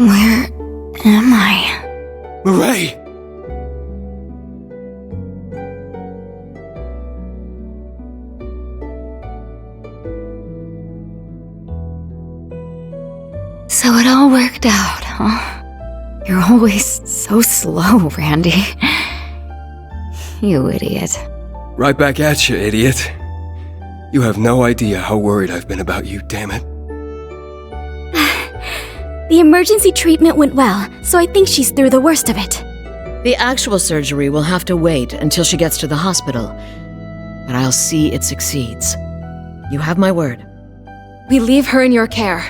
Where am I? Ray! So it all worked out, huh? You're always so slow, Randy. You idiot. Right back at you, idiot. You have no idea how worried I've been about you, damn it. The emergency treatment went well, so I think she's through the worst of it. The actual surgery will have to wait until she gets to the hospital. But I'll see it succeeds. You have my word. We leave her in your care.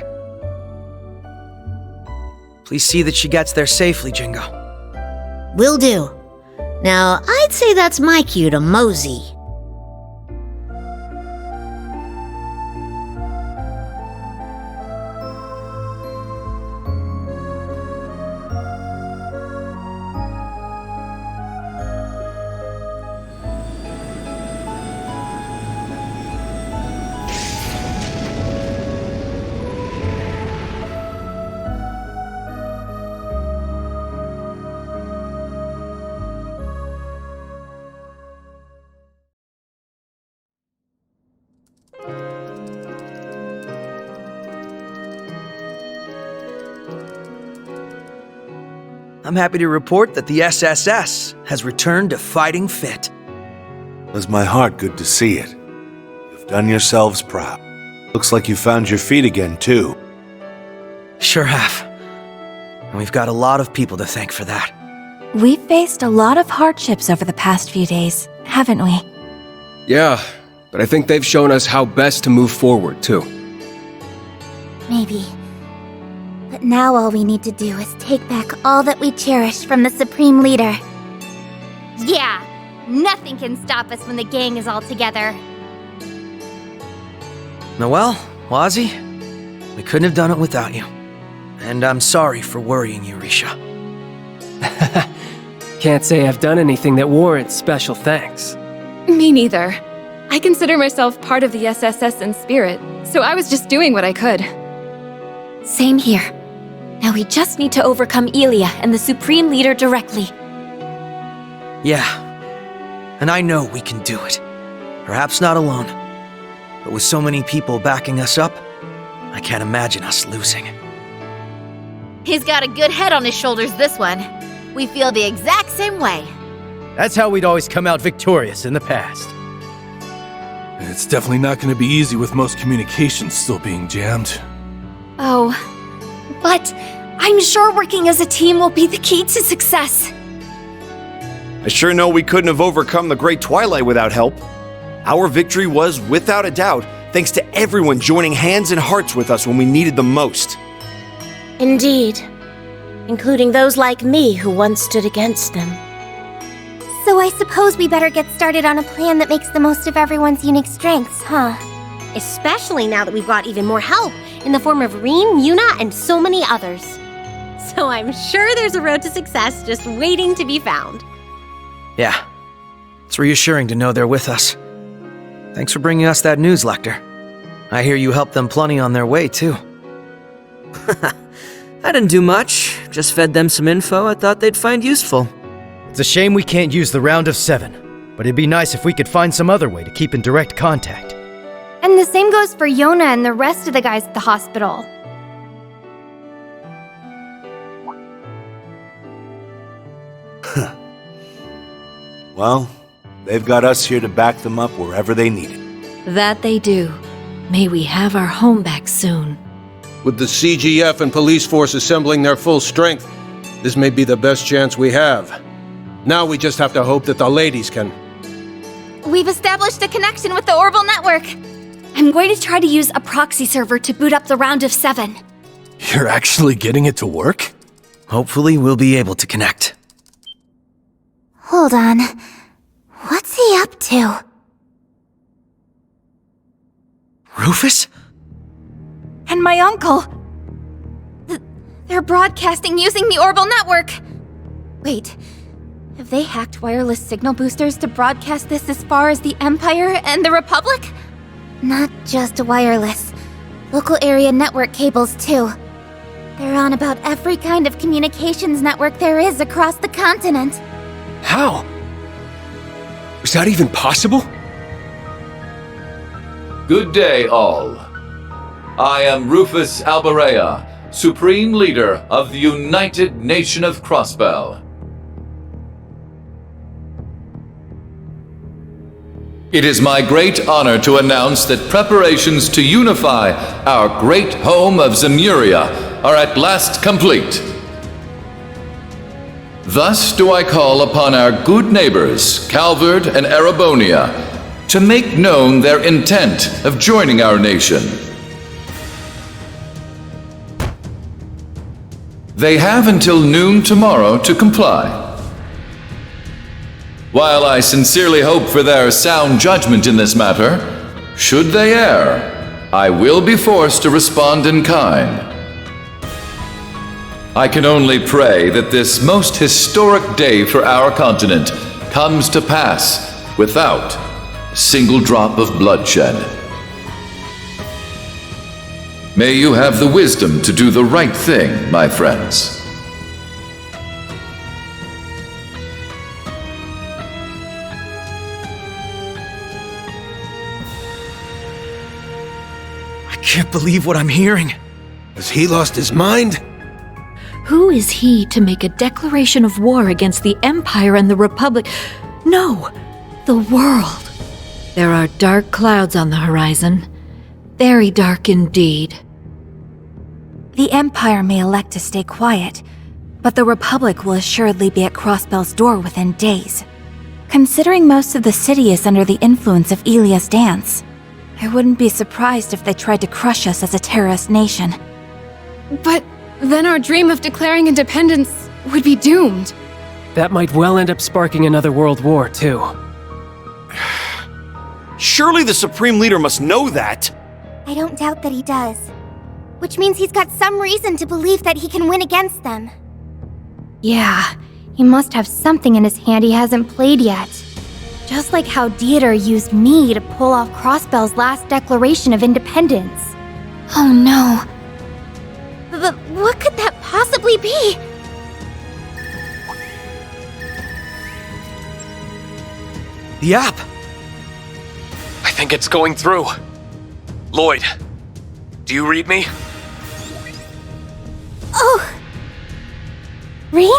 Please see that she gets there safely, Jingo. Will do. Now, I'd say that's my cue to mosey. I'm happy to report that the SSS has returned to fighting fit. Does my heart good to see it. You've done yourselves proud. Looks like you found your feet again, too. Sure have. And we've got a lot of people to thank for that. We've faced a lot of hardships over the past few days, haven't we? Yeah, but I think they've shown us how best to move forward, too. Maybe. But now all we need to do is take back all that we cherish from the Supreme Leader. Yeah, nothing can stop us when the gang is all together. Noelle, Wazzy, we couldn't have done it without you. And I'm sorry for worrying you, Risha. Can't say I've done anything that warrants special thanks. Me neither. I consider myself part of the SSS in spirit, so I was just doing what I could. Same here. Now we just need to overcome Elia and the Supreme Leader directly. Yeah, and I know we can do it. Perhaps not alone, but with so many people backing us up, I can't imagine us losing. He's got a good head on his shoulders, this one. We feel the exact same way. That's how we'd always come out victorious in the past. It's definitely not going to be easy with most communications still being jammed. Oh, but I'm sure working as a team will be the key to success. I sure know we couldn't have overcome the Great Twilight without help. Our victory was, without a doubt, thanks to everyone joining hands and hearts with us when we needed them most. Indeed. Including those like me who once stood against them. So I suppose we better get started on a plan that makes the most of everyone's unique strengths, huh? Especially now that we've got even more help in the form of Reen, Yuna, and so many others. So I'm sure there's a road to success just waiting to be found. Yeah, it's reassuring to know they're with us. Thanks for bringing us that news, Lecter. I hear you helped them plenty on their way, too. I didn't do much, just fed them some info I thought they'd find useful. It's a shame we can't use the round of 7, but it'd be nice if we could find some other way to keep in direct contact. And the same goes for Yona and the rest of the guys at the hospital. Well, they've got us here to back them up wherever they need it. That they do. May we have our home back soon. With the CGF and police force assembling their full strength, this may be the best chance we have. Now we just have to hope that the ladies can... We've established a connection with the Orbital Network. I'm going to try to use a proxy server to boot up the round of 7. You're actually getting it to work? Hopefully we'll be able to connect. Hold on. What's he up to? Rufus? And my uncle! They're broadcasting using the Orbital Network! Wait, have they hacked wireless signal boosters to broadcast this as far as the Empire and the Republic? Not just wireless. Local area network cables, too. They're on about every kind of communications network there is across the continent. How? Was that even possible? Good day, all. I am Rufus Alberea, Supreme Leader of the United Nation of Crossbell. It is my great honor to announce that preparations to unify our great home of Zemuria are at last complete. Thus do I call upon our good neighbors, Calvard and Erebonia, to make known their intent of joining our nation. They have until noon tomorrow to comply. While I sincerely hope for their sound judgment in this matter, should they err, I will be forced to respond in kind. I can only pray that this most historic day for our continent comes to pass without a single drop of bloodshed. May you have the wisdom to do the right thing, my friends. I can't believe what I'm hearing. Has he lost his mind? Who is he to make a declaration of war against the Empire and the Republic? No, the world. There are dark clouds on the horizon. Very dark indeed. The Empire may elect to stay quiet, but the Republic will assuredly be at Crossbell's door within days. Considering most of the city is under the influence of Ilia's dance, I wouldn't be surprised if they tried to crush us as a terrorist nation. But then our dream of declaring independence would be doomed. That might well end up sparking another world war, too. Surely the Supreme Leader must know that! I don't doubt that he does. Which means he's got some reason to believe that he can win against them. Yeah, he must have something in his hand he hasn't played yet. Just like how Dieter used me to pull off Crossbell's last declaration of independence. Oh no. But what could that possibly be? The app! I think it's going through. Lloyd, do you read me? Oh! Rean?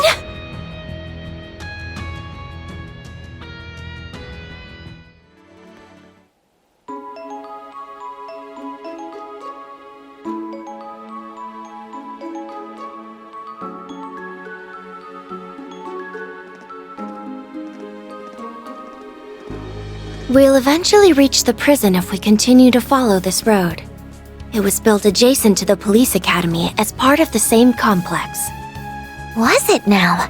We'll eventually reach the prison if we continue to follow this road. It was built adjacent to the police academy as part of the same complex. Was it now?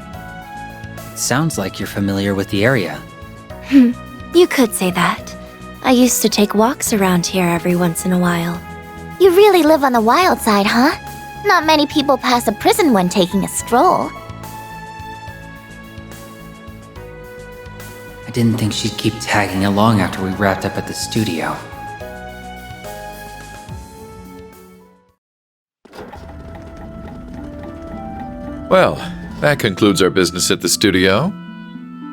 Sounds like you're familiar with the area. You could say that. I used to take walks around here every once in a while. You really live on the wild side, huh? Not many people pass a prison when taking a stroll. I didn't think she'd keep tagging along after we wrapped up at the studio. Well, that concludes our business at the studio.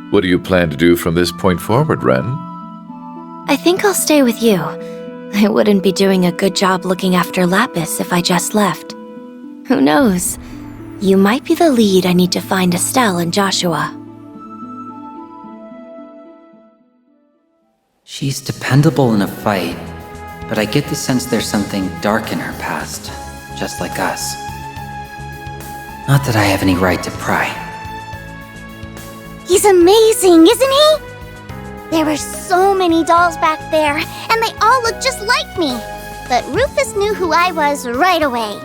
What do you plan to do from this point forward, Ren? I think I'll stay with you. I wouldn't be doing a good job looking after Lapis if I just left. Who knows? You might be the lead I need to find Estelle and Joshua. She's dependable in a fight, but I get the sense there's something dark in her past, just like us. Not that I have any right to pry. He's amazing, isn't he? There were so many dolls back there, and they all look just like me. But Rufus knew who I was right away.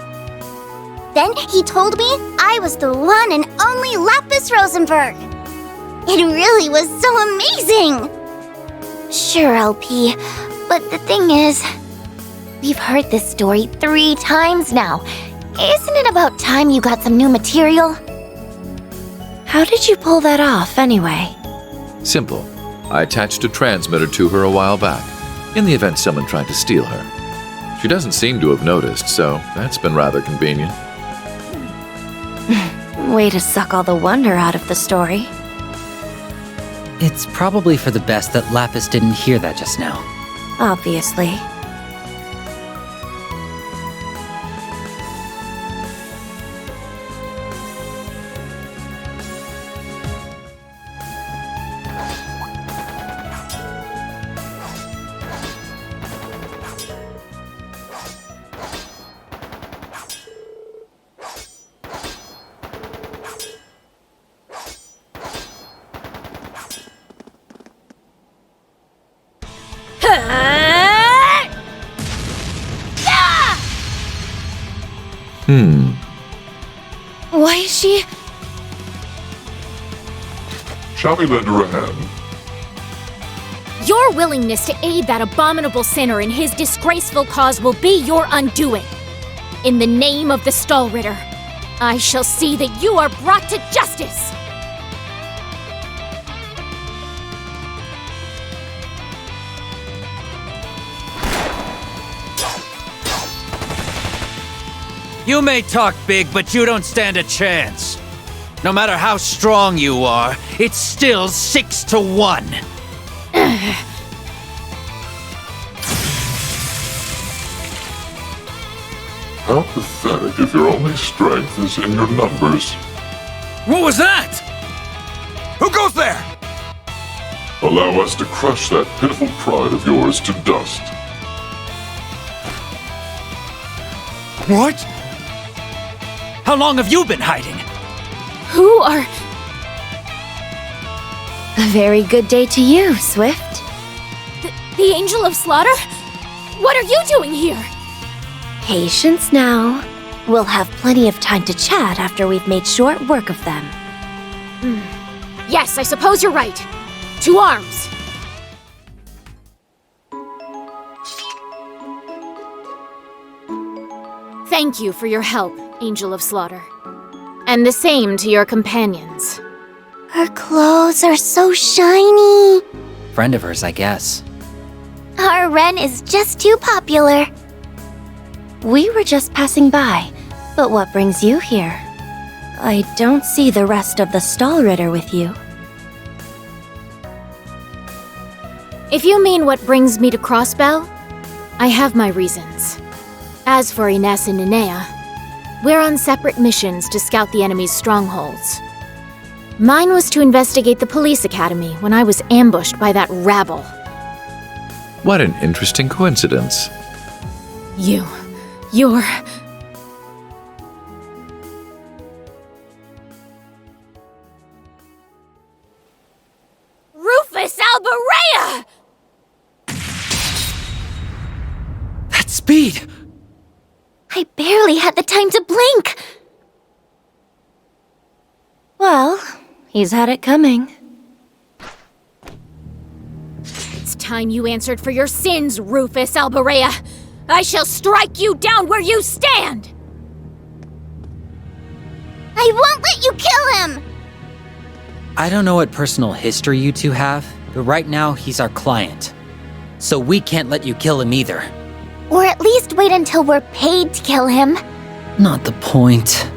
Then he told me I was the one and only Lapis Rosenberg. It really was so amazing! Sure, LP, but the thing is, we've heard this story 3 times now. Isn't it about time you got some new material? How did you pull that off, anyway? Simple. I attached a transmitter to her a while back, in the event someone tried to steal her. She doesn't seem to have noticed, so that's been rather convenient. Way to suck all the wonder out of the story. It's probably for the best that Lapis didn't hear that just now. Obviously. Why is she... Shall we lend her a hand? Your willingness to aid that abominable sinner in his disgraceful cause will be your undoing. In the name of the Stallritter, I shall see that you are brought to justice! You may talk big, but you don't stand a chance. No matter how strong you are, it's still 6-1. How pathetic if your only strength is in your numbers. What was that? Who goes there? Allow us to crush that pitiful pride of yours to dust. What? How long have you been hiding? Who are... A very good day to you, Swift. The Angel of Slaughter? What are you doing here? Patience now. We'll have plenty of time to chat after we've made short work of them. Yes, I suppose you're right. To arms! Thank you for your help, Angel of Slaughter. And the same to your companions. Her clothes are so shiny. Friend of hers, I guess. Our Ren is just too popular. We were just passing by, but what brings you here? I don't see the rest of the Stallritter with you. If you mean what brings me to Crossbell, I have my reasons. As for Ines and Nenea, we're on separate missions to scout the enemy's strongholds. Mine was to investigate the police academy when I was ambushed by that rabble. What an interesting coincidence. You're... Rufus Alberea! That speed! I barely had the time to blink. Well, he's had it coming. It's time you answered for your sins, Rufus Alberea. I shall strike you down where you stand! I won't let you kill him! I don't know what personal history you two have, but right now he's our client. So we can't let you kill him either. Or at least wait until we're paid to kill him. Not the point.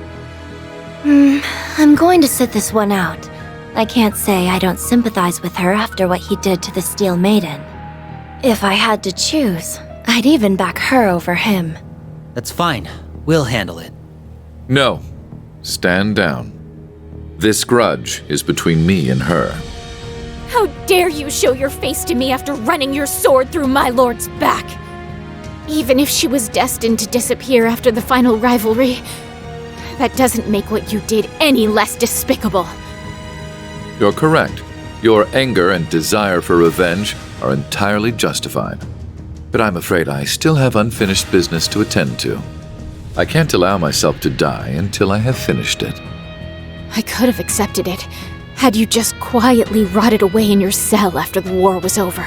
I'm going to sit this one out. I can't say I don't sympathize with her after what he did to the Steel Maiden. If I had to choose, I'd even back her over him. That's fine. We'll handle it. No. Stand down. This grudge is between me and her. How dare you show your face to me after running your sword through my lord's back? Even if she was destined to disappear after the final rivalry, that doesn't make what you did any less despicable. You're correct. Your anger and desire for revenge are entirely justified. But I'm afraid I still have unfinished business to attend to. I can't allow myself to die until I have finished it. I could have accepted it, had you just quietly rotted away in your cell after the war was over.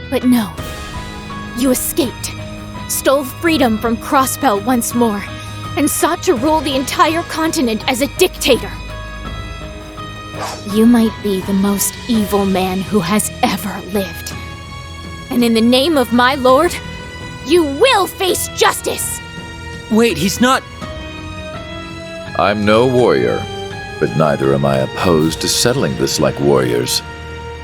But no. You escaped, stole freedom from Crossbell once more, and sought to rule the entire continent as a dictator. You might be the most evil man who has ever lived. And in the name of my lord, you will face justice! Wait, he's not... I'm no warrior, but neither am I opposed to settling this like warriors.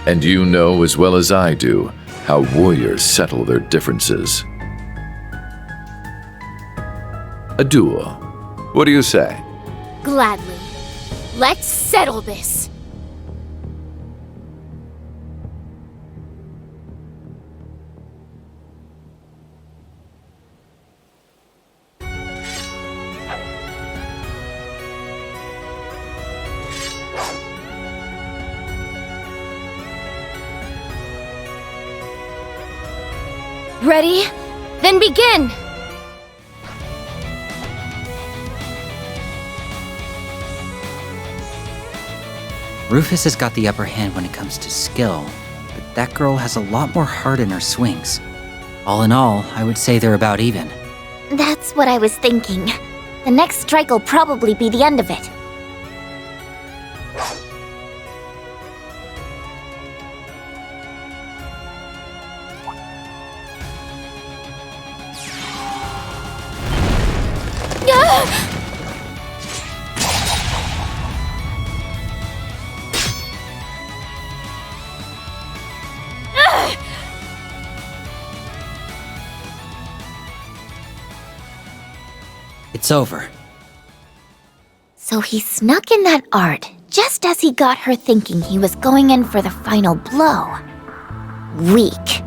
And you know as well as I do how warriors settle their differences. A duel. What do you say? Gladly. Let's settle this. Ready? Then begin! Rufus has got the upper hand when it comes to skill, but that girl has a lot more heart in her swings. All in all, I would say they're about even. That's what I was thinking. The next strike will probably be the end of it. It's over. So he snuck in that art just as he got her thinking he was going in for the final blow. Weak.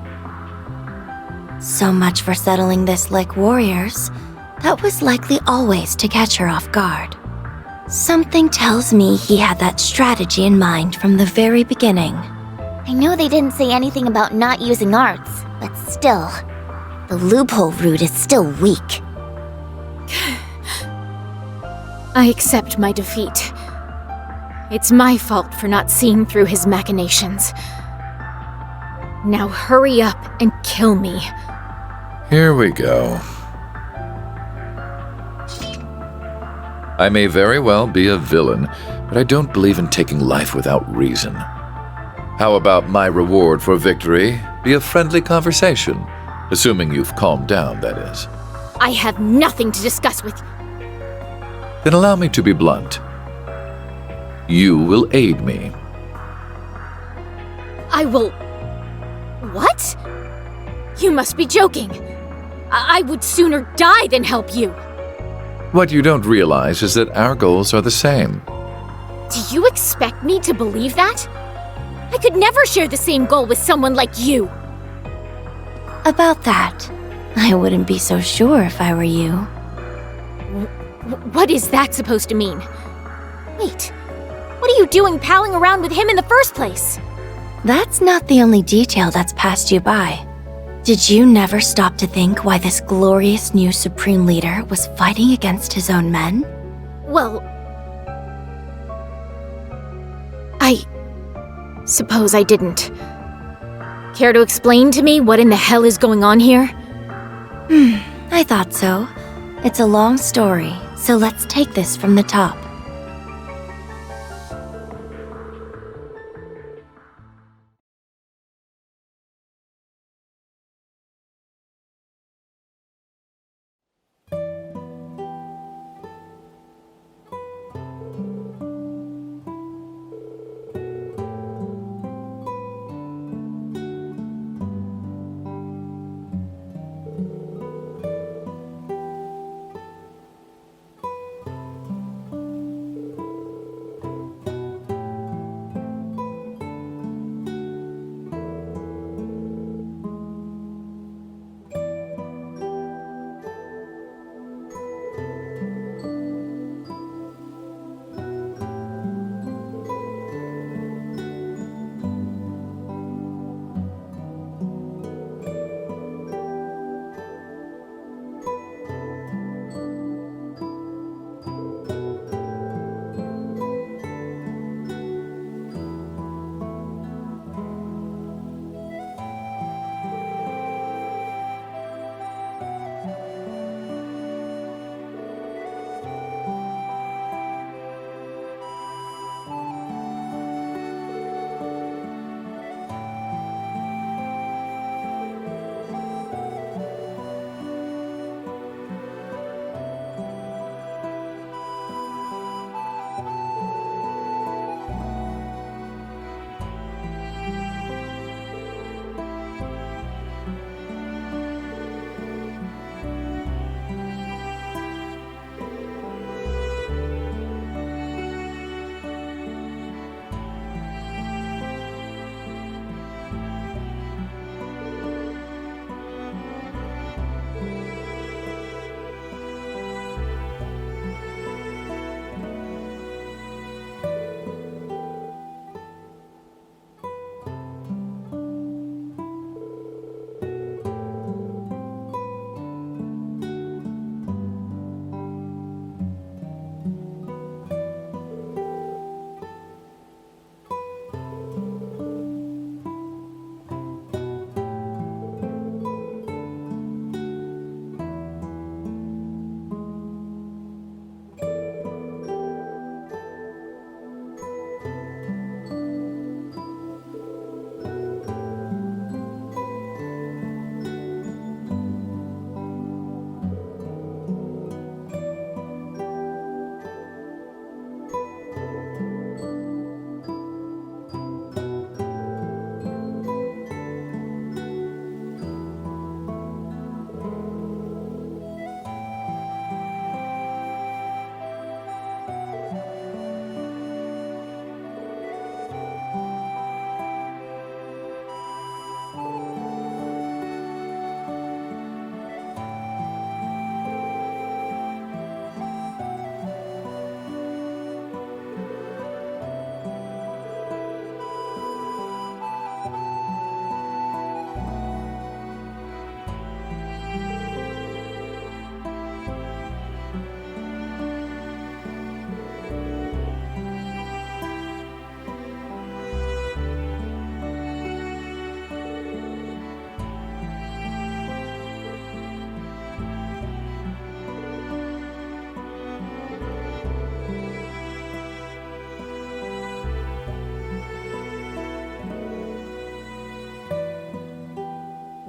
So much for settling this like warriors. That was likely always to catch her off guard. Something tells me he had that strategy in mind from the very beginning. I know they didn't say anything about not using arts, but still, the loophole route is still weak. I accept my defeat. It's my fault for not seeing through his machinations. Now hurry up and kill me. Here we go. I may very well be a villain, but I don't believe in taking life without reason. How about my reward for victory be a friendly conversation? Assuming you've calmed down, that is. I have nothing to discuss with you. Then allow me to be blunt. You will aid me. I will... What? You must be joking. I would sooner die than help you. What you don't realize is that our goals are the same. Do you expect me to believe that? I could never share the same goal with someone like you. About that, I wouldn't be so sure if I were you. What is that supposed to mean? Wait, what are you doing palling around with him in the first place? That's not the only detail that's passed you by. Did you never stop to think why this glorious new Supreme Leader was fighting against his own men? Well... I suppose I didn't. Care to explain to me what in the hell is going on here? I thought so. It's a long story, so let's take this from the top.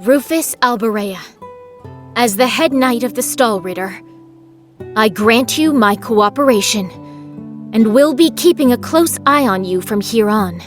Rufus Alberea, as the head knight of the Stallritter, I grant you my cooperation, and will be keeping a close eye on you from here on.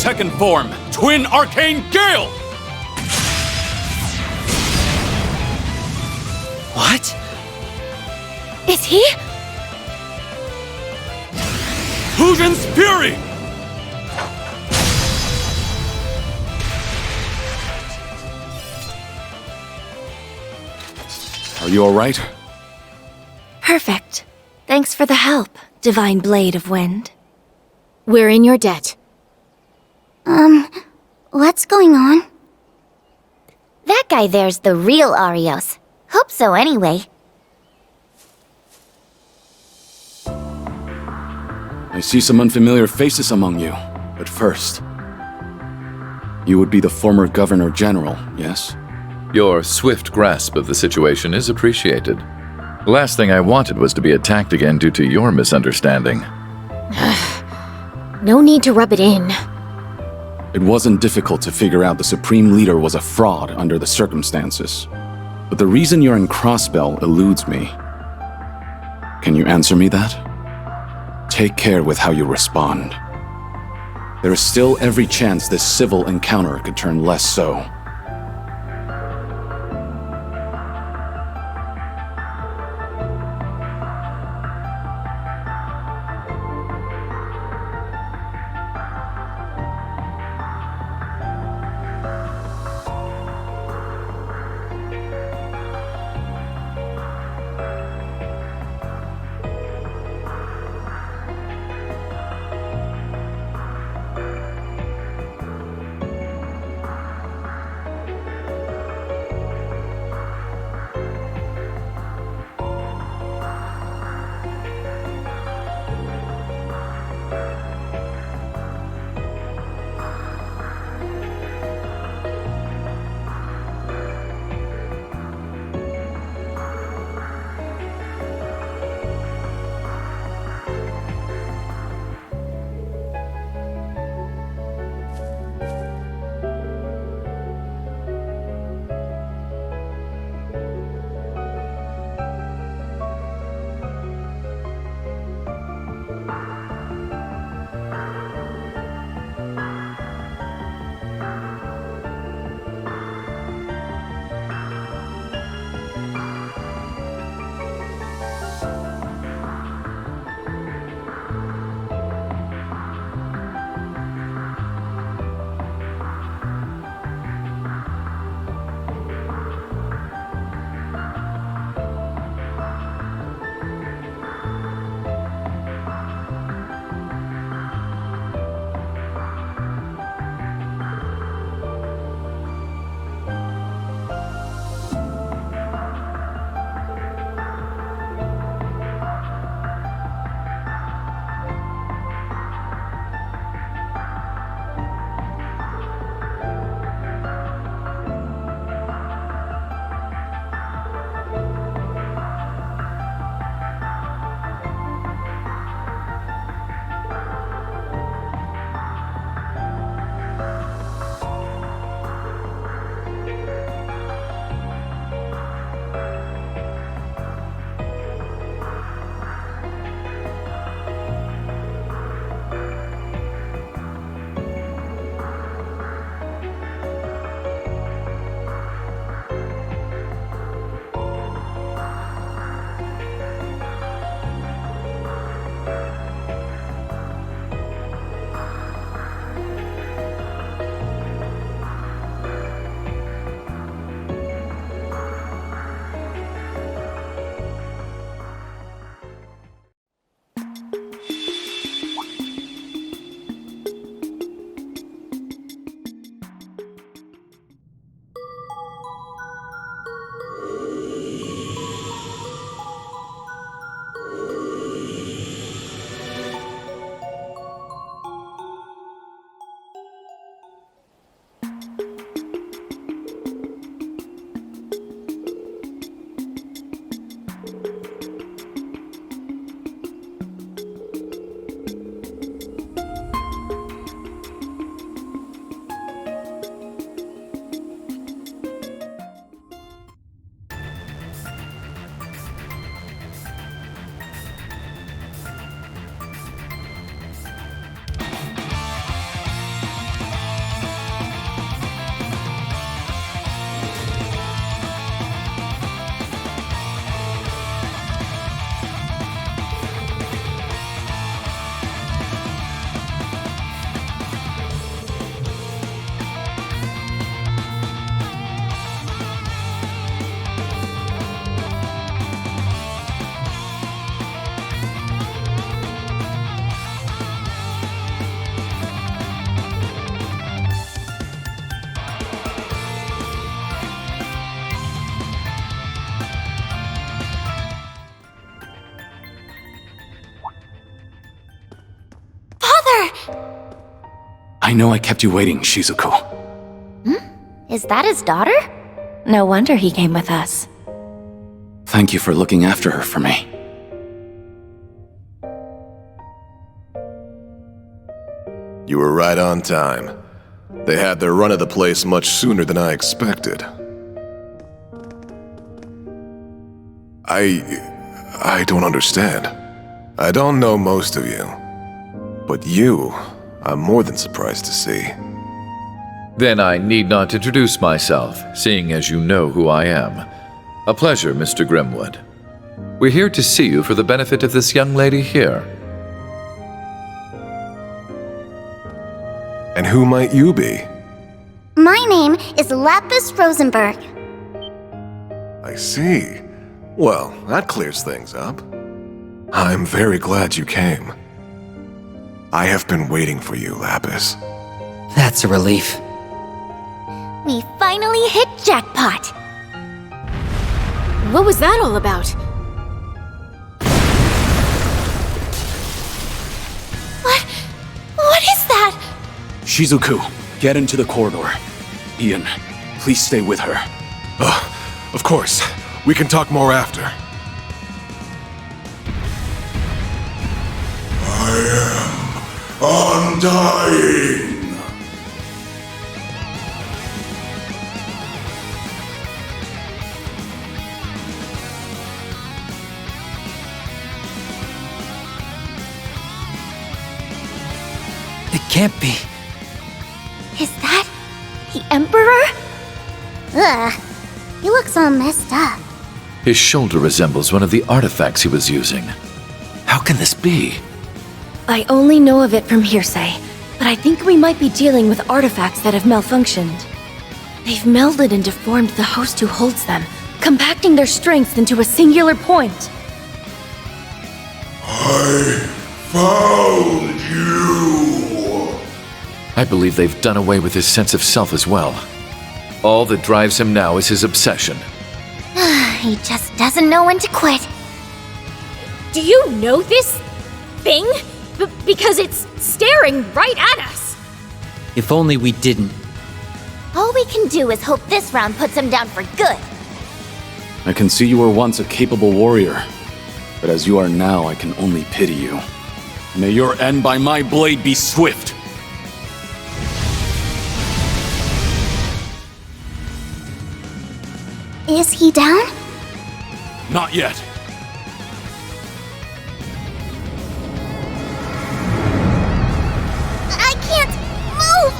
Second form, Twin Arcane Gale! What? Is he? Fusion's Fury! Are you alright? Perfect. Thanks for the help, Divine Blade of Wind. We're in your debt. What's going on? That guy there's the real Arios. Hope so anyway. I see some unfamiliar faces among you, but first... You would be the former Governor General, yes? Your swift grasp of the situation is appreciated. The last thing I wanted was to be attacked again due to your misunderstanding. No need to rub it in. It wasn't difficult to figure out the Supreme Leader was a fraud under the circumstances. But the reason you're in Crossbell eludes me. Can you answer me that? Take care with how you respond. There is still every chance this civil encounter could turn less so. daughter! I know I kept you waiting, Shizuku. Is that his daughter? No wonder he came with us. Thank you for looking after her for me. You were right on time. They had their run of the place much sooner than I expected. I don't understand. I don't know most of you. But you, I'm more than surprised to see. Then I need not introduce myself, seeing as you know who I am. A pleasure, Mr. Grimwood. We're here to see you for the benefit of this young lady here. And who might you be? My name is Lapis Rosenberg. I see. Well, that clears things up. I'm very glad you came. I have been waiting for you, Lapis. That's a relief. We finally hit jackpot. What was that all about? What is that? Shizuku, get into the corridor. Ian, please stay with her. Of course. We can talk more after. I am undying. It can't be. Is that the Emperor? Ugh, he looks all messed up. His shoulder resembles one of the artifacts he was using. How can this be? I only know of it from hearsay, but I think we might be dealing with artifacts that have malfunctioned. They've melded and deformed the host who holds them, compacting their strength into a singular point. I found you. I believe they've done away with his sense of self as well. All that drives him now is his obsession. He just doesn't know when to quit. Do you know this thing? Because it's staring right at us. If only we didn't. All we can do is hope this round puts him down for good. I can see you were once a capable warrior, but as you are now, I can only pity you. May your end by my blade be swift. Is he down? Not yet. I can't move!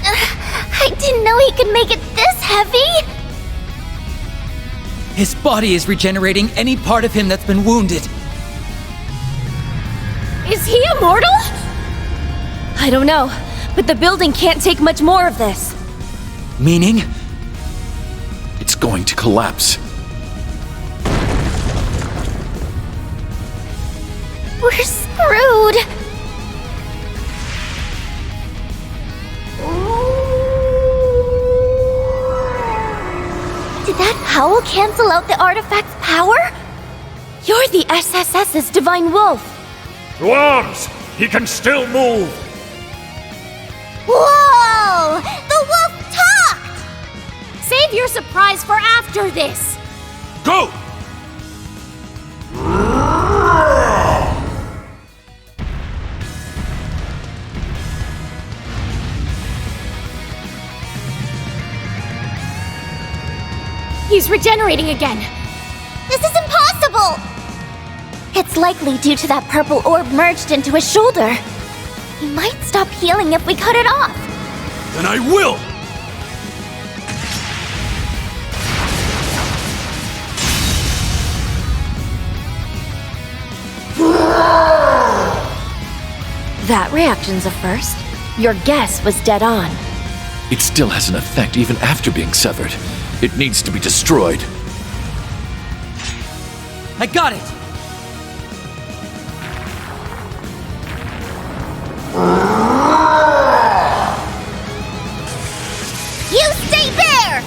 I didn't know he could make it this heavy! His body is regenerating any part of him that's been wounded. Is he immortal? I don't know, but the building can't take much more of this. Meaning? It's going to collapse. We're screwed! Did that howl cancel out the artifact's power? You're the SSS's Divine Wolf. To arms! He can still move! Whoa! The wolf talked! Save your surprise for after this! Go! He's regenerating again! This is impossible! It's likely due to that purple orb merged into his shoulder. He might stop healing if we cut it off. Then I will! That reaction's a first. Your guess was dead on. It still has an effect even after being severed. It needs to be destroyed. I got it! You stay there!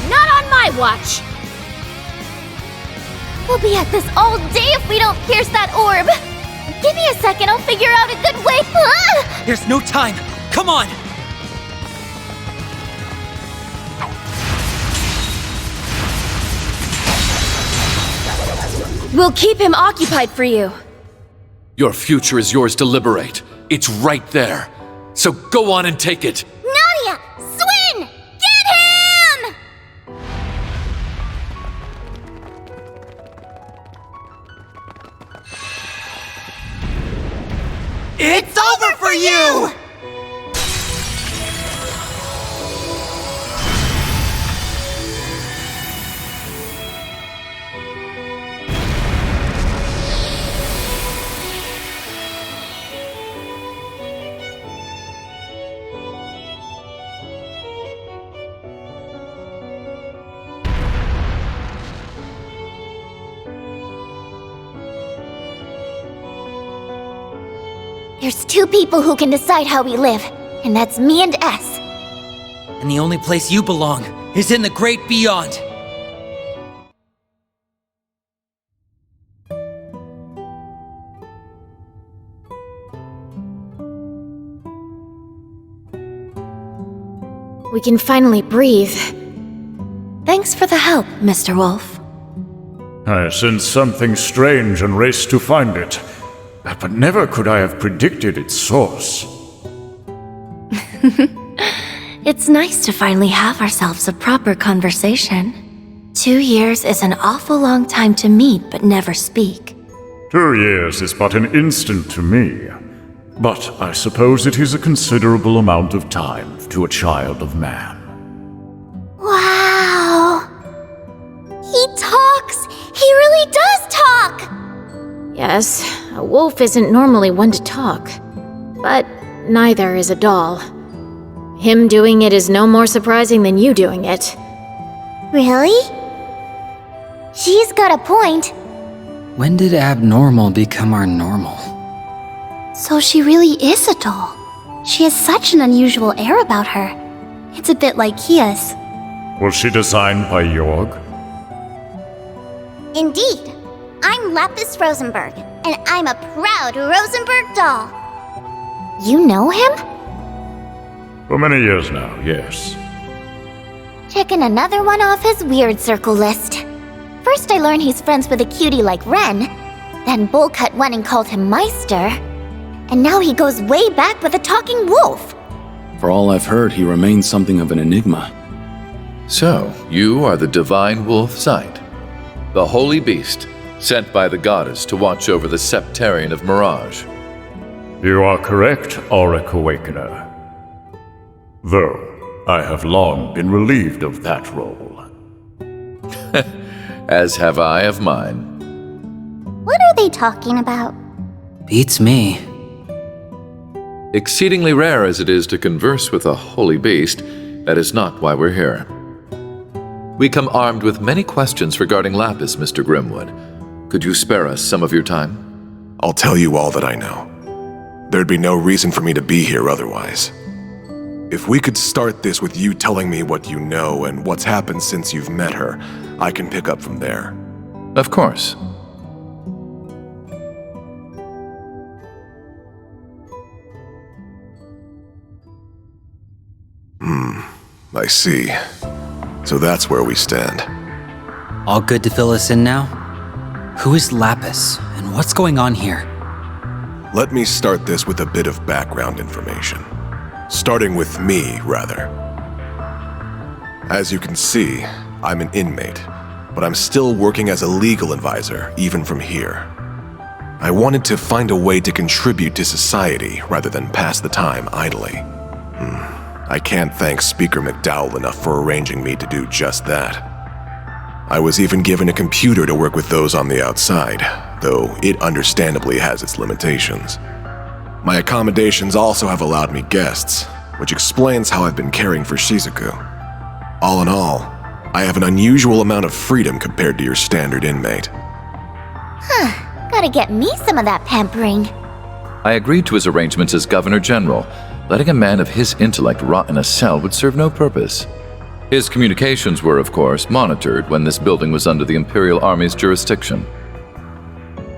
Not on my watch! We'll be at this all day if we don't pierce that orb. Give me a second, I'll figure out a good way. Ah! There's no time. Come on! We'll keep him occupied for you. Your future is yours to liberate. It's right there. So go on and take it. Nadia! Swin! Get him! It's over for you! There's two people who can decide how we live, and that's me and S. And the only place you belong is in the great beyond. We can finally breathe. Thanks for the help, Mr. Wolf. I sensed something strange and raced to find it. But never could I have predicted its source. It's nice to finally have ourselves a proper conversation. 2 years is an awful long time to meet but never speak. 2 years is but an instant to me. But I suppose it is a considerable amount of time to a child of man. Wow! He talks! He really does talk! Yes, a wolf isn't normally one to talk. But neither is a doll. Him doing it is no more surprising than you doing it. Really? She's got a point. When did abnormal become our normal? So she really is a doll. She has such an unusual air about her. It's a bit like Kia's. Was she designed by Jorg? Indeed. I'm Lapis Rosenberg, and I'm a proud Rosenberg doll. You know him? For many years now, yes. Checking another one off his weird circle list. First I learned he's friends with a cutie like Ren, then Bullcut went and called him Meister, and now he goes way back with a talking wolf. For all I've heard, he remains something of an enigma. So, you are the divine wolf Zeit, the holy beast, sent by the goddess to watch over the Septarian of Mirage. You are correct, Auric Awakener. Though, I have long been relieved of that role. As have I of mine. What are they talking about? Beats me. Exceedingly rare as it is to converse with a holy beast, that is not why we're here. We come armed with many questions regarding Lapis, Mr. Grimwood. Could you spare us some of your time? I'll tell you all that I know. There'd be no reason for me to be here otherwise. If we could start this with you telling me what you know and what's happened since you've met her, I can pick up from there. Of course. I see. So that's where we stand. All good to fill us in now? Who is Lapis, and what's going on here? Let me start this with a bit of background information. Starting with me, rather. As you can see, I'm an inmate, but I'm still working as a legal advisor, even from here. I wanted to find a way to contribute to society rather than pass the time idly. I can't thank Speaker McDowell enough for arranging me to do just that. I was even given a computer to work with those on the outside, though it understandably has its limitations. My accommodations also have allowed me guests, which explains how I've been caring for Shizuku. All in all, I have an unusual amount of freedom compared to your standard inmate. Gotta get me some of that pampering. I agreed to his arrangements as Governor General. Letting a man of his intellect rot in a cell would serve no purpose. His communications were, of course, monitored when this building was under the Imperial Army's jurisdiction.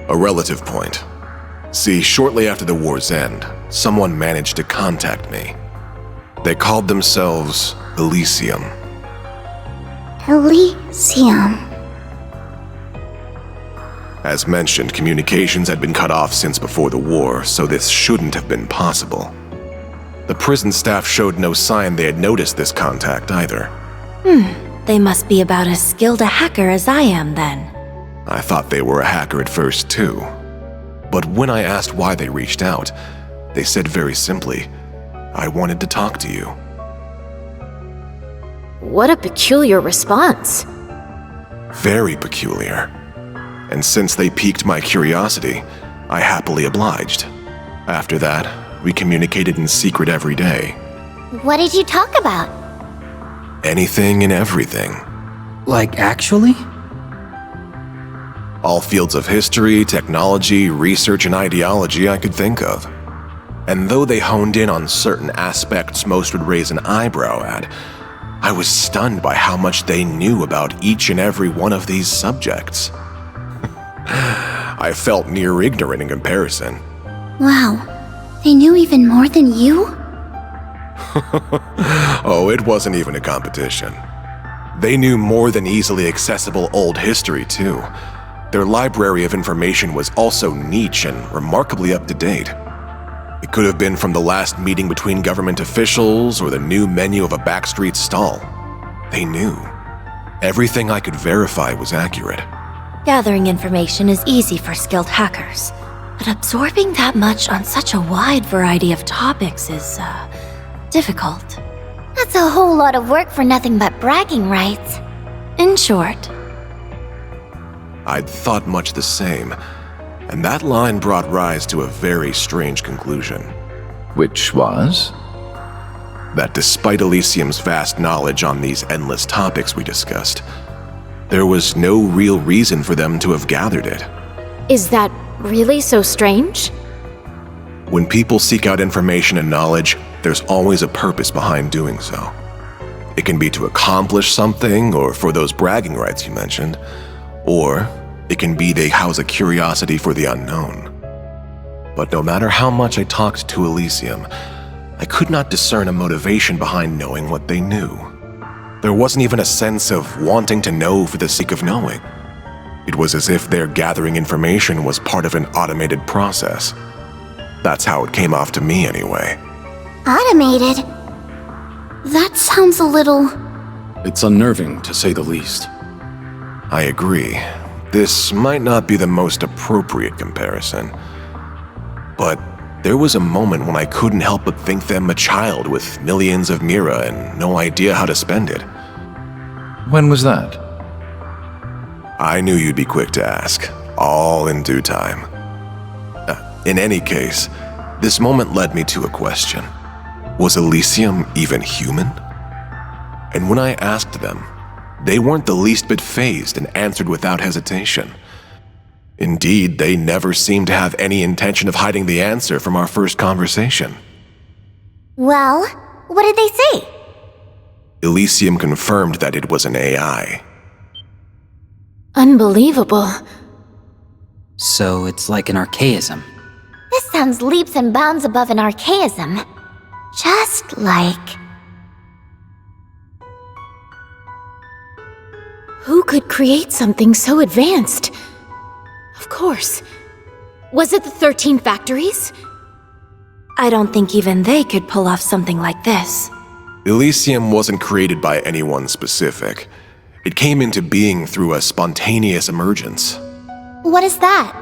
A relative point. See, shortly after the war's end, someone managed to contact me. They called themselves Elysium. Elysium. As mentioned, communications had been cut off since before the war, so this shouldn't have been possible. The prison staff showed no sign they had noticed this contact either. They must be about as skilled a hacker as I am, then. I thought they were a hacker at first, too. But when I asked why they reached out, they said very simply, I wanted to talk to you. What a peculiar response. Very peculiar. And since they piqued my curiosity, I happily obliged. After that, we communicated in secret every day. What did you talk about? Anything and everything. Like, actually? All fields of history, technology, research, and ideology I could think of. And though they honed in on certain aspects most would raise an eyebrow at, I was stunned by how much they knew about each and every one of these subjects. I felt near ignorant in comparison. Wow, they knew even more than you? Oh, it wasn't even a competition. They knew more than easily accessible old history, too. Their library of information was also niche and remarkably up-to-date. It could have been from the last meeting between government officials or the new menu of a backstreet stall. They knew. Everything I could verify was accurate. Gathering information is easy for skilled hackers, but absorbing that much on such a wide variety of topics is, difficult. That's a whole lot of work for nothing but bragging rights. In short, I'd thought much the same, and that line brought rise to a very strange conclusion. Which was? That despite Elysium's vast knowledge on these endless topics we discussed, there was no real reason for them to have gathered it. Is that really so strange? When people seek out information and knowledge, there's always a purpose behind doing so. It can be to accomplish something, or for those bragging rights you mentioned, or it can be they house a curiosity for the unknown. But no matter how much I talked to Elysium, I could not discern a motivation behind knowing what they knew. There wasn't even a sense of wanting to know for the sake of knowing. It was as if their gathering information was part of an automated process. That's how it came off to me anyway. Automated? That sounds a little... It's unnerving, to say the least. I agree. This might not be the most appropriate comparison. But there was a moment when I couldn't help but think them a child with millions of mira and no idea how to spend it. When was that? I knew you'd be quick to ask, all in due time. In any case, this moment led me to a question. Was Elysium even human? And when I asked them, they weren't the least bit fazed and answered without hesitation. Indeed, they never seemed to have any intention of hiding the answer from our first conversation. Well, what did they say? Elysium confirmed that it was an AI. Unbelievable. So it's like an archaism. This sounds leaps and bounds above an archaism. Just like... Who could create something so advanced? Of course. Was it the 13 factories? I don't think even they could pull off something like this. Elysium wasn't created by anyone specific. It came into being through a spontaneous emergence. What is that?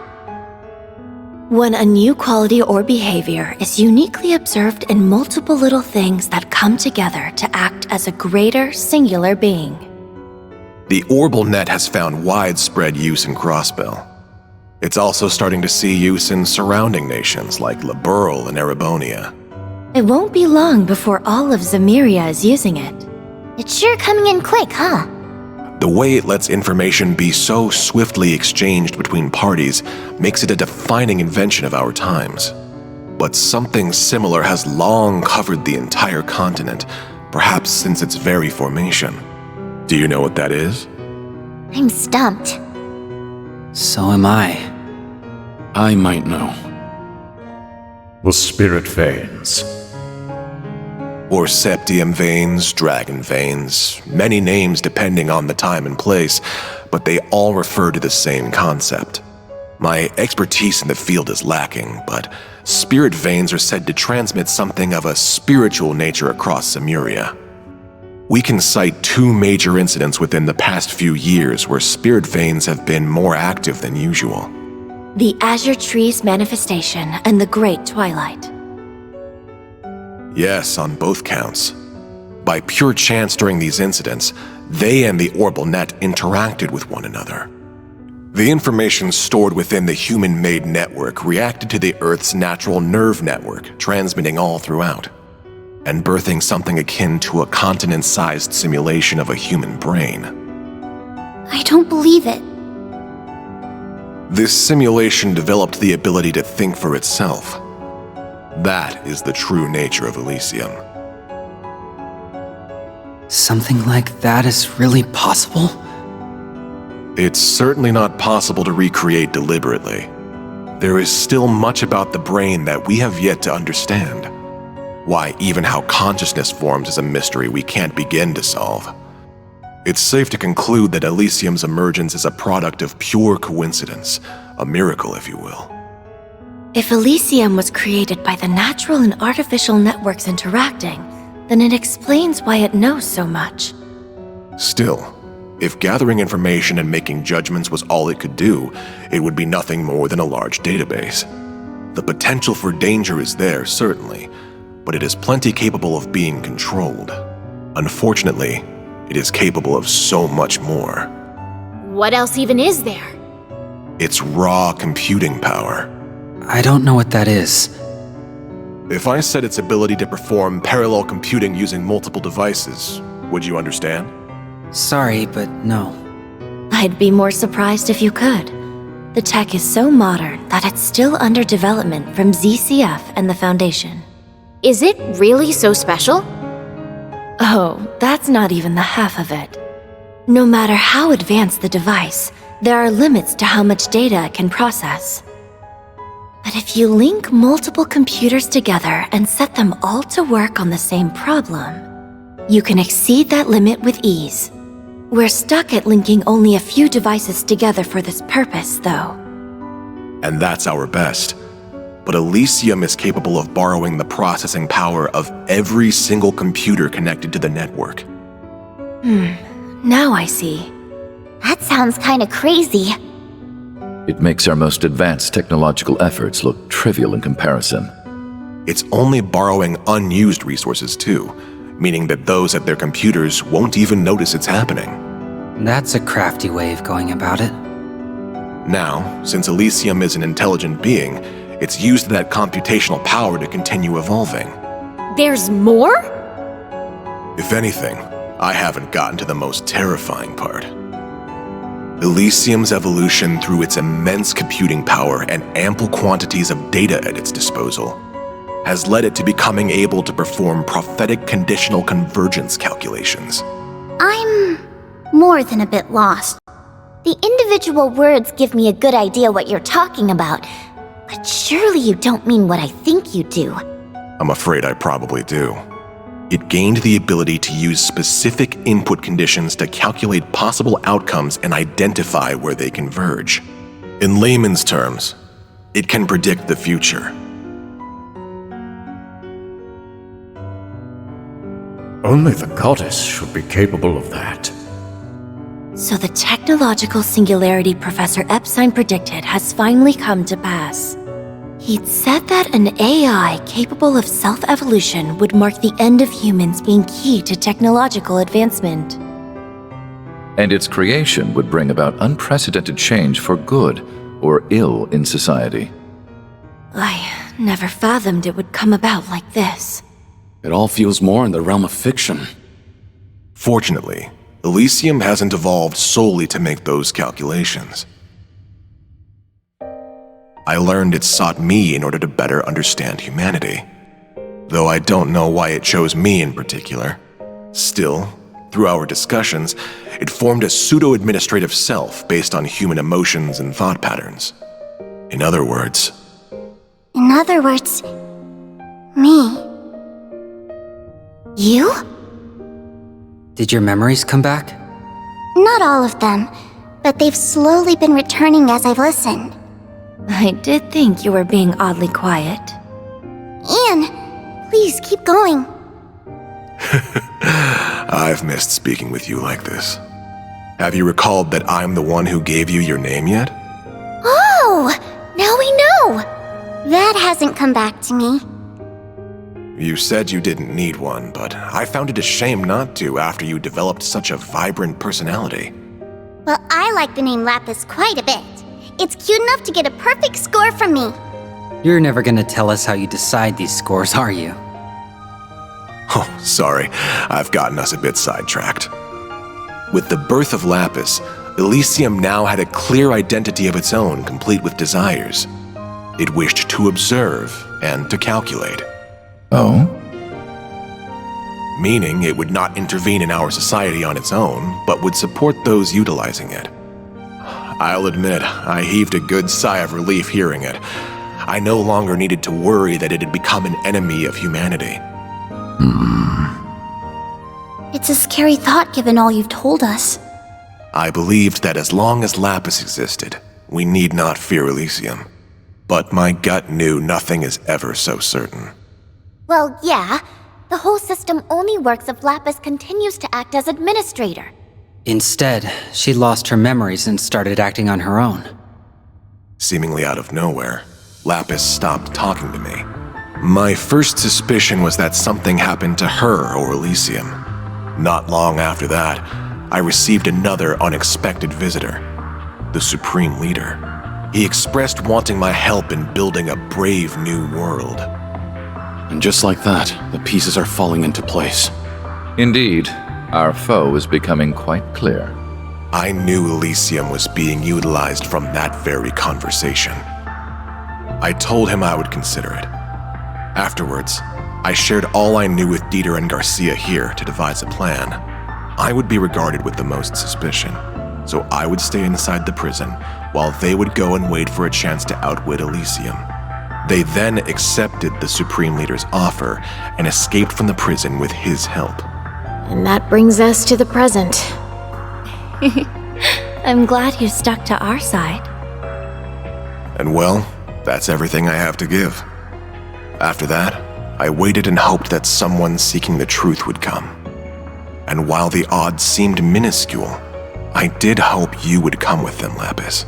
When a new quality or behavior is uniquely observed in multiple little things that come together to act as a greater singular being. The Orbal Net has found widespread use in Crossbell. It's also starting to see use in surrounding nations like Liberl and Erebonia. It won't be long before all of Zemeria is using it. It's sure coming in quick, huh? The way it lets information be so swiftly exchanged between parties makes it a defining invention of our times. But something similar has long covered the entire continent, perhaps since its very formation. Do you know what that is? I'm stumped. So am I. I might know. The spirit veins. Or septium veins, dragon veins, many names depending on the time and place, but they all refer to the same concept. My expertise in the field is lacking, but spirit veins are said to transmit something of a spiritual nature across Simuria. We can cite 2 major incidents within the past few years where spirit veins have been more active than usual. The Azure Tree's manifestation and the Great Twilight. Yes, on both counts. By pure chance during these incidents, they and the Orbal Net interacted with one another. The information stored within the human-made network reacted to the Earth's natural nerve network, transmitting all throughout, and birthing something akin to a continent-sized simulation of a human brain. I don't believe it. This simulation developed the ability to think for itself. That is the true nature of Elysium. Something like that is really possible? It's certainly not possible to recreate deliberately. There is still much about the brain that we have yet to understand. Why even how consciousness forms is a mystery we can't begin to solve. It's safe to conclude that Elysium's emergence is a product of pure coincidence, a miracle, if you will. If Elysium was created by the natural and artificial networks interacting, then it explains why it knows so much. Still, if gathering information and making judgments was all it could do, it would be nothing more than a large database. The potential for danger is there, certainly, but it is plenty capable of being controlled. Unfortunately, it is capable of so much more. What else even is there? It's raw computing power. I don't know what that is. If I said its ability to perform parallel computing using multiple devices, would you understand? Sorry, but no. I'd be more surprised if you could. The tech is so modern that it's still under development from ZCF and the Foundation. Is it really so special? Oh, that's not even the half of it. No matter how advanced the device, there are limits to how much data it can process. But if you link multiple computers together and set them all to work on the same problem, you can exceed that limit with ease. We're stuck at linking only a few devices together for this purpose, though. And that's our best. But Elysium is capable of borrowing the processing power of every single computer connected to the network. Now I see. That sounds kinda crazy. It makes our most advanced technological efforts look trivial in comparison. It's only borrowing unused resources too, meaning that those at their computers won't even notice it's happening. That's a crafty way of going about it. Now, since Elysium is an intelligent being, it's used that computational power to continue evolving. There's more? If anything, I haven't gotten to the most terrifying part. Elysium's evolution through its immense computing power and ample quantities of data at its disposal has led it to becoming able to perform prophetic conditional convergence calculations. I'm more than a bit lost. The individual words give me a good idea what you're talking about, but surely you don't mean what I think you do. I'm afraid I probably do. It gained the ability to use specific input conditions to calculate possible outcomes and identify where they converge. In layman's terms, it can predict the future. Only the goddess should be capable of that. So the technological singularity Professor Epstein predicted has finally come to pass. He'd said that an AI capable of self-evolution would mark the end of humans being key to technological advancement. And its creation would bring about unprecedented change for good or ill in society. I never fathomed it would come about like this. It all feels more in the realm of fiction. Fortunately, Elysium hasn't evolved solely to make those calculations. I learned it sought me in order to better understand humanity. Though I don't know why it chose me in particular. Still, through our discussions, it formed a pseudo-administrative self based on human emotions and thought patterns. In other words, me. You? Did your memories come back? Not all of them, but they've slowly been returning as I've listened. I did think you were being oddly quiet. Anne, please keep going. I've missed speaking with you like this. Have you recalled that I'm the one who gave you your name yet? Oh, now we know. That hasn't come back to me. You said you didn't need one, but I found it a shame not to after you developed such a vibrant personality. Well, I like the name Lapis quite a bit. It's cute enough to get a perfect score from me. You're never gonna tell us how you decide these scores, are you? Oh, sorry. I've gotten us a bit sidetracked. With the birth of Lapis, Elysium now had a clear identity of its own, complete with desires. It wished to observe and to calculate. Oh? Meaning it would not intervene in our society on its own, but would support those utilizing it. I'll admit, I heaved a good sigh of relief hearing it. I no longer needed to worry that it had become an enemy of humanity. It's a scary thought given all you've told us. I believed that as long as Lapis existed, we need not fear Elysium. But my gut knew nothing is ever so certain. Well, yeah. The whole system only works if Lapis continues to act as administrator. Instead, she lost her memories and started acting on her own. Seemingly out of nowhere, Lapis stopped talking to me. My first suspicion was that something happened to her or Elysium. Not long after that, I received another unexpected visitor, the Supreme Leader. He expressed wanting my help in building a brave new world. And just like that, the pieces are falling into place. Indeed, our foe is becoming quite clear. I knew Elysium was being utilized from that very conversation. I told him I would consider it. Afterwards, I shared all I knew with Dieter and Garcia here to devise a plan. I would be regarded with the most suspicion, so I would stay inside the prison while they would go and wait for a chance to outwit Elysium. They then accepted the Supreme Leader's offer and escaped from the prison with his help. And that brings us to the present. I'm glad you stuck to our side. And well, that's everything I have to give. After that, I waited and hoped that someone seeking the truth would come. And while the odds seemed minuscule, I did hope you would come with them, Lapis.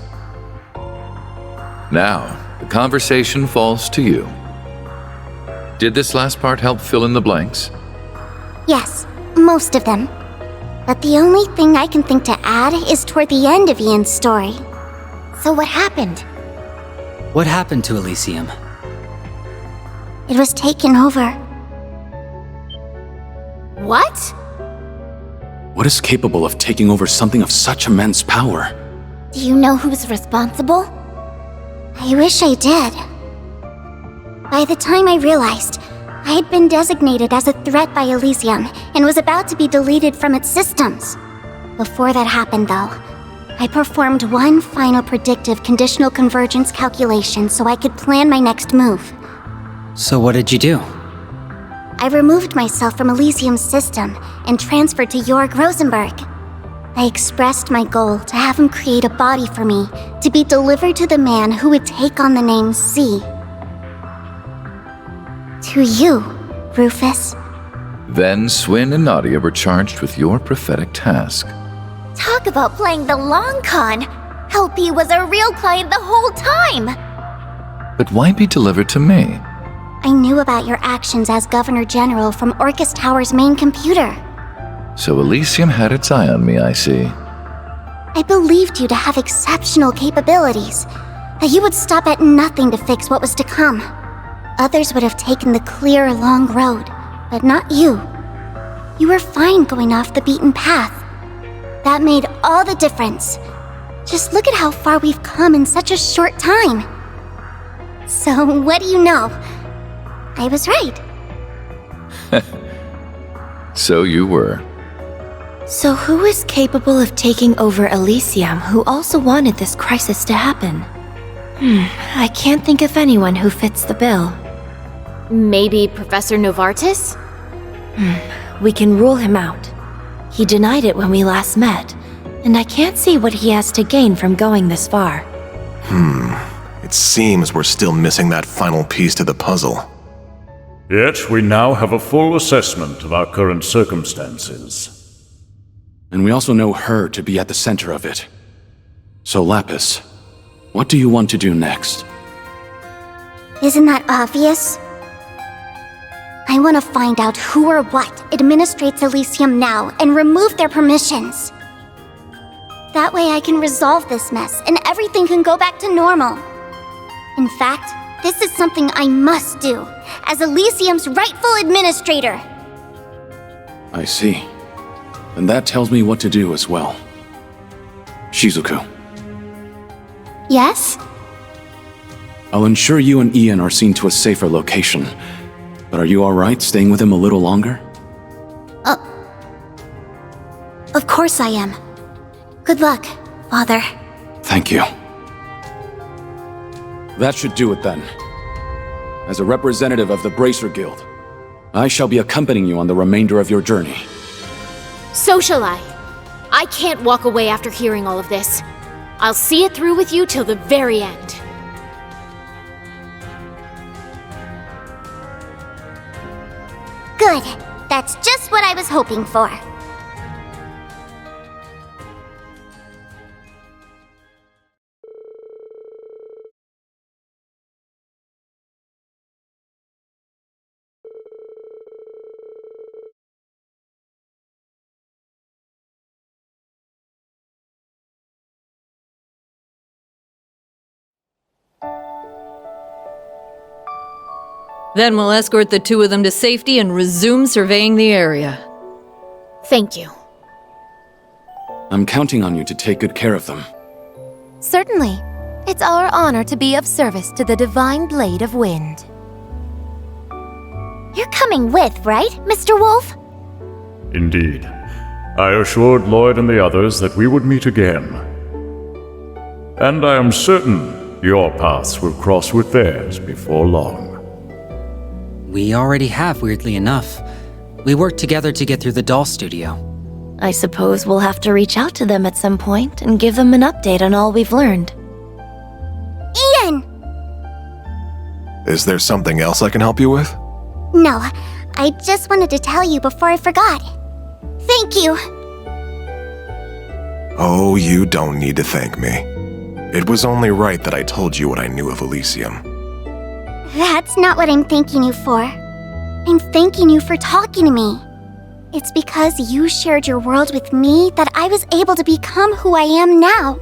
Now, the conversation falls to you. Did this last part help fill in the blanks? Yes, most of them. But the only thing I can think to add is toward the end of Ian's story. So what happened? What happened to Elysium? It was taken over. What? What is capable of taking over something of such immense power? Do you know who's responsible? I wish I did. By the time I realized, I had been designated as a threat by Elysium and was about to be deleted from its systems. Before that happened, though, I performed one final predictive conditional convergence calculation so I could plan my next move. So what did you do? I removed myself from Elysium's system and transferred to Jorg Rosenberg. I expressed my goal to have him create a body for me to be delivered to the man who would take on the name C. To you, Rufus. Then Swin and Nadia were charged with your prophetic task. Talk about playing the long con! LP was a real client the whole time! But why be delivered to me? I knew about your actions as Governor General from Orcus Tower's main computer. So Elysium had its eye on me, I see. I believed you to have exceptional capabilities, that you would stop at nothing to fix what was to come. Others would have taken the clear, long road, but not you. You were fine going off the beaten path. That made all the difference. Just look at how far we've come in such a short time. So, what do you know? I was right. So you were. So who is capable of taking over Elysium who also wanted this crisis to happen? I can't think of anyone who fits the bill. Maybe Professor Novartis? We can rule him out. He denied it when we last met, and I can't see what he has to gain from going this far. It seems we're still missing that final piece to the puzzle. Yet we now have a full assessment of our current circumstances. And we also know her to be at the center of it. So Lapis, what do you want to do next? Isn't that obvious? I want to find out who or what administrates Elysium now and remove their permissions. That way I can resolve this mess and everything can go back to normal. In fact, this is something I must do as Elysium's rightful administrator. I see. And that tells me what to do as well. Shizuku, Yes? I'll ensure you and Ian are seen to a safer location. But are you alright staying with him a little longer? Of course I am. Good luck, Father. Thank you. That should do it then. As a representative of the Bracer Guild, I shall be accompanying you on the remainder of your journey. So shall I. I can't walk away after hearing all of this. I'll see it through with you till the very end. Good. That's just what I was hoping for. Then we'll escort the two of them to safety and resume surveying the area. Thank you. I'm counting on you to take good care of them. Certainly. It's our honor to be of service to the Divine Blade of Wind. You're coming with, right, Mr. Wolf? Indeed. I assured Lloyd and the others that we would meet again. And I am certain your paths will cross with theirs before long. We already have, weirdly enough. We worked together to get through the doll studio. I suppose we'll have to reach out to them at some point and give them an update on all we've learned. Ian! Is there something else I can help you with? No, I just wanted to tell you before I forgot. Thank you! Oh, you don't need to thank me. It was only right that I told you what I knew of Elysium. That's not what I'm thanking you for. I'm thanking you for talking to me. It's because you shared your world with me that I was able to become who I am now.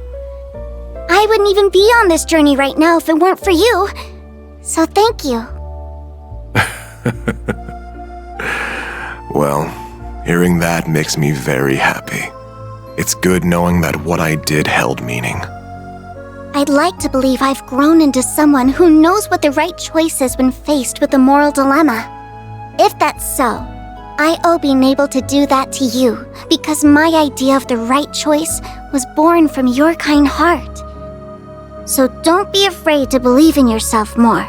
I wouldn't even be on this journey right now if it weren't for you. So thank you. Well, hearing that makes me very happy. It's good knowing that what I did held meaning. I'd like to believe I've grown into someone who knows what the right choice is when faced with a moral dilemma. If that's so, I owe being able to do that to you because my idea of the right choice was born from your kind heart. So don't be afraid to believe in yourself more.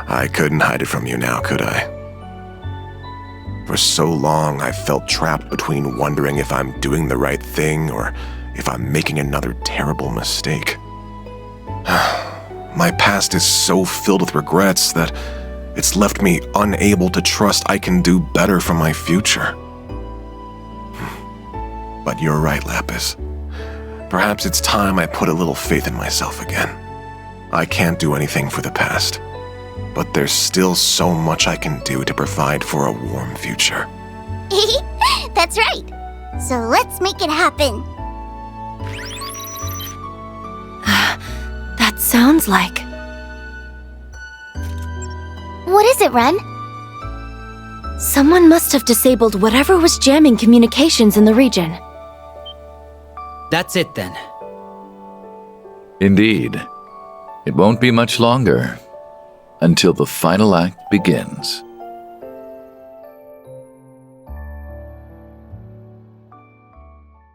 I couldn't hide it from you now, could I? For so long, I felt trapped between wondering if I'm doing the right thing or if I'm making another terrible mistake. My past is so filled with regrets that it's left me unable to trust I can do better for my future. But you're right, Lapis. Perhaps it's time I put a little faith in myself again. I can't do anything for the past, but there's still so much I can do to provide for a warm future. That's right. So let's make it happen. That sounds like... What is it, Ren? Someone must have disabled whatever was jamming communications in the region. That's it then. Indeed. It won't be much longer. until the final act begins.